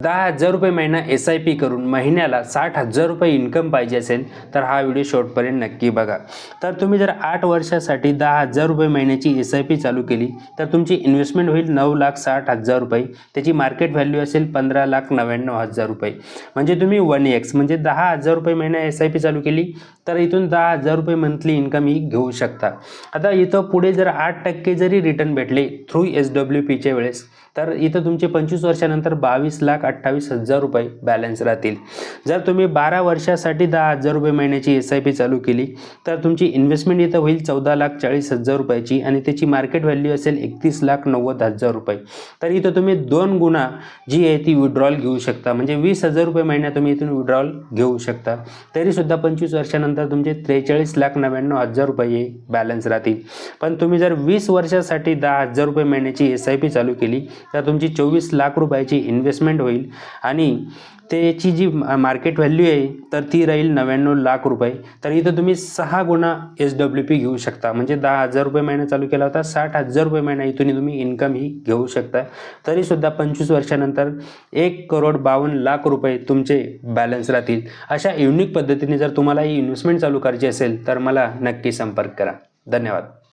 10,000 रुपये महिना SIP करून महिन्याला 60,000 रुपये इन्कम पाहिजे असेल तर हा व्हिडिओ शेवटपर्यंत नक्की बघा। तर तुम्ही जर 8 वर्षासाठी 10,000 रुपये महिन्याची SIP चालू केली तर तुमची इन्व्हेस्टमेंट होईल 9,60,000 रुपये। त्याची मार्केट व्हॅल्यू असेल 15,99,000 रुपये। म्हणजे तुम्ही 1x म्हणजे 10,000 रुपये महिना SIP चालू केली तर इथून 10,000 रुपये मंथली इन्कम ही घेऊ शकता। आता इथं पुढे जर 8% जरी रिटर्न भेटले थ्रू SWPच्या वेळेस तर इथं तुमचे 25 वर्षानंतर 22,28,000 रुपये बॅलन्स राहतील। जर तुम्ही 12 वर्षासाठी 10,000 रुपये महिन्याची SIP चालू केली तर तुमची इन्व्हेस्टमेंट इथं होईल 14,40,000 रुपयाची आणि त्याची मार्केट व्हॅल्यू असेल 31,90,000 रुपये। तर इथं तुम्ही 2 गुणा जी आहे ती विड्रॉल घेऊ शकता, म्हणजे 20,000 रुपये महिन्यात तुम्ही इथून विड्रॉल घेऊ शकता। तरी सुद्धा 25 वर्षानंतर तुमचे 43,99,000 रुपये बॅलन्स राहतील। पण तुम्ही जर 20 वर्षासाठी 10,000 रुपये महिन्याची SIP चालू केली तर तुमची 24 लाख रुपयाची इन्व्हेस्टमेंट होईल आणि त्याची जी मार्केट व्हॅल्यू आहे तर ती राहील 99 लाख रुपये। तर इथं तुम्ही 6 गुणा SWP घेऊ शकता, म्हणजे 10,000 रुपये महिना चालू केला होता 60,000 रुपये महिना इथून तुम्ही इन्कम ही घेऊ शकता। तरी सुद्धा 25 वर्षानंतर 1,52,00,000 रुपये तुमचे बॅलन्स राहतील। अशा युनिक पद्धतीने जर तुम्हाला ही इन्व्हेस्टमेंट चालू करायची असेल तर मला नक्की संपर्क करा। धन्यवाद।